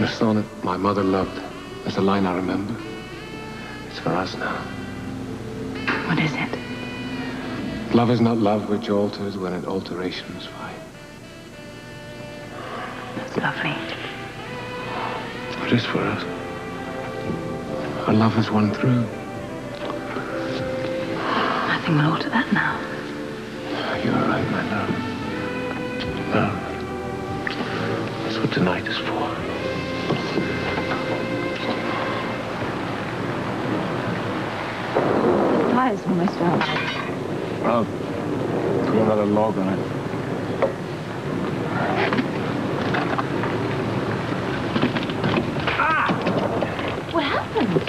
a sonnet my mother loved. There's a line I remember. It's for us now. What is it? Love is not love which alters when an alteration's fine. That's lovely. It is for us. Our love has won through. Nothing will alter that now. You're right, my love. Love. That's what tonight is for. The fire's almost out. I'll put another log on it. What happened? What happened?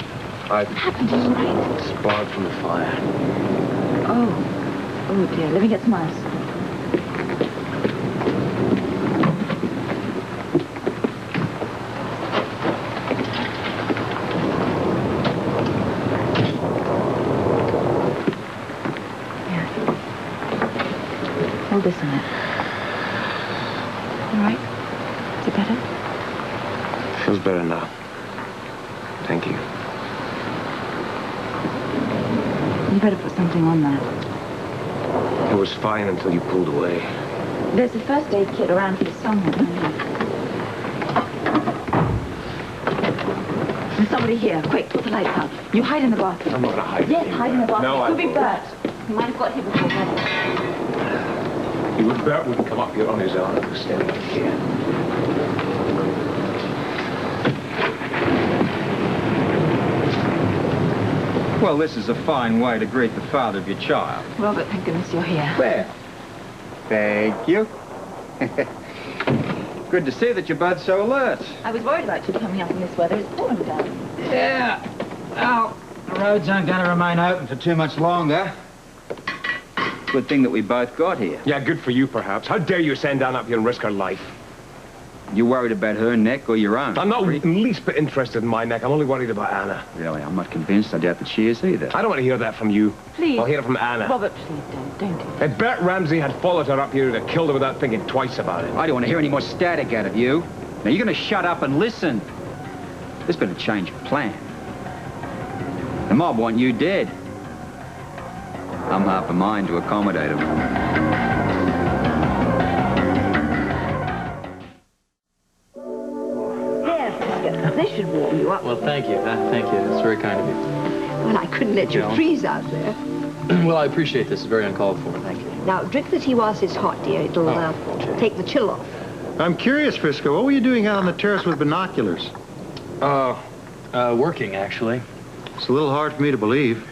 All right. Spark from the fire. Oh. Oh, dear. Let me get some ice. Yeah. Hold this on it. All right? Is it better? Feels better now. Thank you. You better put something on that. It was fine until you pulled away. There's a first aid kit around here somewhere. There's somebody here. Quick, put the lights out. You hide in the bathroom. I'm not gonna hide. Yes, hide in the bathroom. No, it could be Bert. He might have got here before Bert. Bert wouldn't come up here on his own. He was standing up here. Well, this is a fine way to greet the father of your child. Robert, thank goodness you're here. There. Thank you. Good to see that you're both so alert. I was worried about you coming up in this weather. It's pouring down. Yeah. Well, the roads aren't going to remain open for too much longer. Good thing that we both got here. Yeah, good for you, perhaps. How dare you send Anna up here and risk her life? You worried about her neck or your own? I'm not the least bit interested in my neck. I'm only worried about Anna. Really, I'm not convinced. I doubt that she is either. I don't want to hear that from you. Please. I'll hear it from Anna. Robert, please don't do it. If Bert Ramsey had followed her up here, he'd have killed her without thinking twice about it. I don't want to hear any more static out of you. Now, you're going to shut up and listen. There's been a change of plan. The mob want you dead. I'm half a mind to accommodate them. This should warm you up. Well, thank you. Thank you. It's very kind of you. Well, I couldn't let you No. freeze out there. Well, I appreciate this. It's very uncalled for. Thank you. Now, drink the tea whilst it's hot, dear. It'll take the chill off. I'm curious, Frisco. What were you doing out on the terrace with binoculars? Working, actually. It's a little hard for me to believe.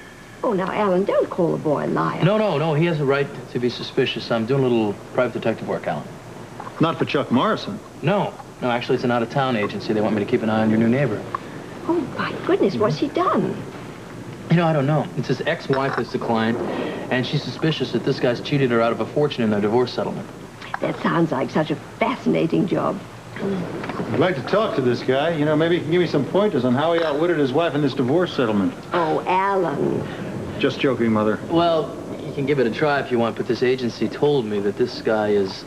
Oh, now, Alan, don't call the boy a liar. No. He has a right to be suspicious. I'm doing a little private detective work, Alan. Not for Chuck Morrison. No, actually, it's an out-of-town agency. They want me to keep an eye on your new neighbor. Oh, my goodness, what's he done? You know, I don't know. It's his ex-wife that's the client, and she's suspicious that this guy's cheated her out of a fortune in their divorce settlement. That sounds like such a fascinating job. I'd like to talk to this guy. You know, maybe he can give me some pointers on how he outwitted his wife in this divorce settlement. Oh, Alan. Just joking, Mother. Well, you can give it a try if you want, but this agency told me that this guy is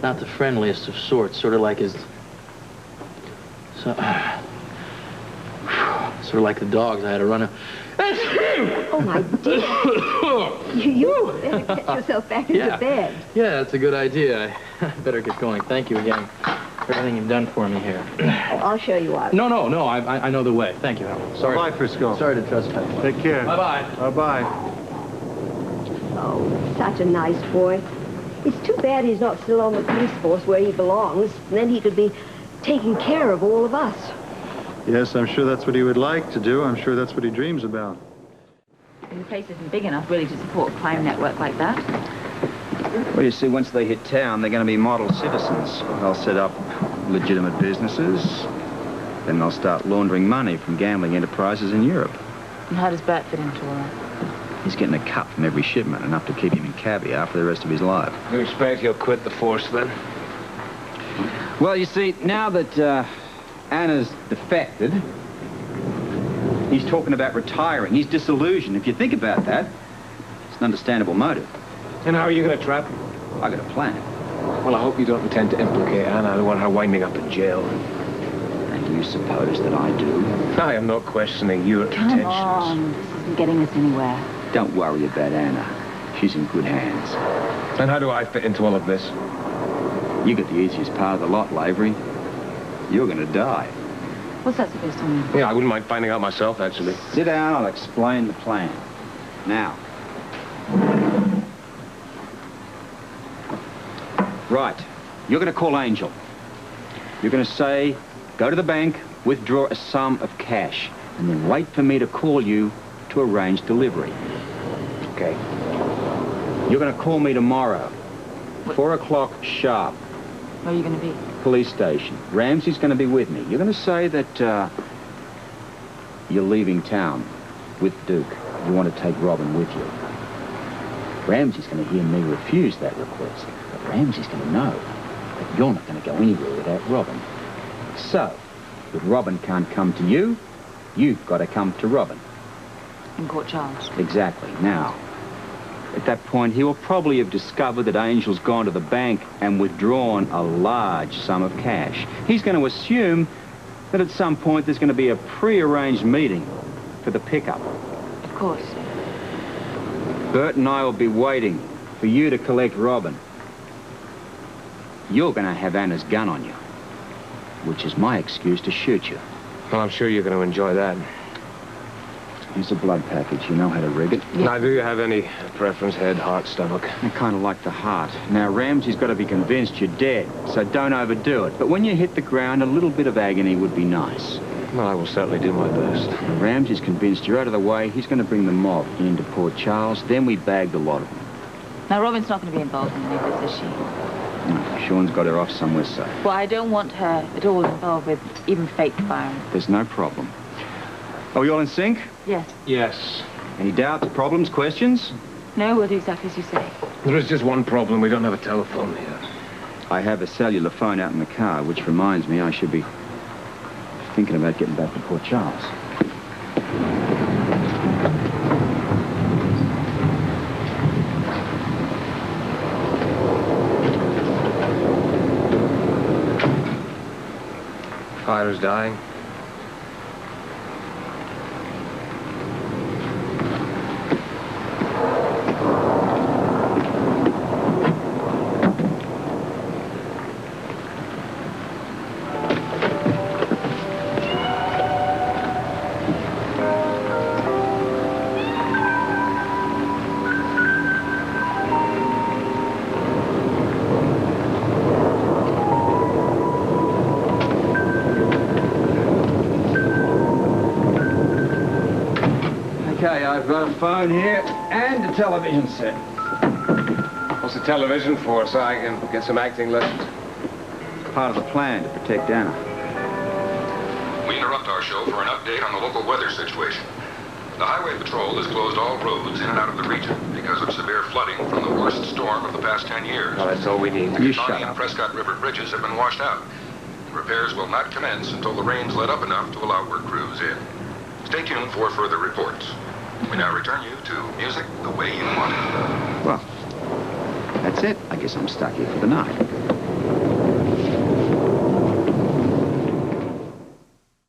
not the friendliest of sorts, sort of like his... sort of like the dogs I had to run a... Oh, my dear. You better get yourself back into bed. Yeah, that's a good idea. I better get going. Thank you again for everything you've done for me here. I'll show you out. No, I know the way. Thank you, Helen. Sorry. Bye, Frisco. Sorry to trespass. Take care. Bye-bye. Bye-bye. Oh, such a nice boy. It's too bad he's not still on the police force where he belongs. Then he could be taking care of all of us. Yes, I'm sure that's what he would like to do. I'm sure that's what he dreams about. The place isn't big enough, really, to support a crime network like that. Well, you see, once they hit town, they're going to be model citizens. They'll set up legitimate businesses. Then they'll start laundering money from gambling enterprises in Europe. And how does Bert fit into all that? He's getting a cut from every shipment, enough to keep him in caviar for the rest of his life. You expect he'll quit the force, then? Well, you see, now that Anna's defected, he's talking about retiring. He's disillusioned. If you think about that, it's an understandable motive. And how are you going to trap him? I got a plan. Well, I hope you don't intend to implicate Anna. I don't want her winding up in jail. do you suppose that I do? I am not questioning your Come intentions. on, this isn't getting us anywhere. Don't worry about Anna. She's in good hands. And how do I fit into all of this? You get the easiest part of the lot, Lavery. You're gonna die. What's that supposed to mean? Yeah, I wouldn't mind finding out myself, actually. Sit down, I'll explain the plan. Now. Right. You're gonna call Angel. You're gonna say, go to the bank, withdraw a sum of cash, and then wait for me to call you to arrange delivery. Okay. You're gonna call me tomorrow, 4 o'clock sharp, Where are you going to be? police station. Ramsey's gonna be with me. You're gonna say that, you're leaving town with Duke. You want to take Robin with you. Ramsey's gonna hear me refuse that request, but Ramsey's gonna know that you're not gonna go anywhere without Robin. So, if Robin can't come to you, you've got to come to Robin. In Court Charles. Exactly. Now, at that point, he will probably have discovered that Angel's gone to the bank and withdrawn a large sum of cash. He's going to assume that at some point there's going to be a pre-arranged meeting for the pickup. Of course. Bert and I will be waiting for you to collect Robin. You're going to have Anna's gun on you, which is my excuse to shoot you. Well, I'm sure you're going to enjoy that. Here's a blood package. You know how to rig it? Now, do you have any preference, head, heart, stomach? I kind of like the heart. Now, Ramsey's got to be convinced you're dead, so don't overdo it. But when you hit the ground, a little bit of agony would be nice. Well, I will certainly do my best. When Ramsey's convinced you're out of the way, he's going to bring the mob into Port Charles. Then we bag the lot of them. Now, Robin's not going to be involved in any of this, is she? No, Sean's got her off somewhere safe. Well, I don't want her at all involved with even fake firing. There's no problem. Are we all in sync? Yes. Yes. Any doubts, problems, questions? No, we'll do exactly as you say. There is just one problem. We don't have a telephone here. I have a cellular phone out in the car, which reminds me I should be thinking about getting back to Port Charles. Fire's dying. Okay, I've got a phone here and a television set. What's the television for, so I can get some acting lessons? Part of the plan to protect Anna. We interrupt our show for an update on the local weather situation. The Highway Patrol has closed all roads in and out of the region because of severe flooding from the worst storm of the past 10 years. Well, that's all we need. You The shut Shawnee and up. Prescott River bridges have been washed out. Repairs will not commence until the rains let up enough to allow work crews in. Stay tuned for further reports. We now return you to music the way you want it. Well, that's it. I guess I'm stuck here for the night.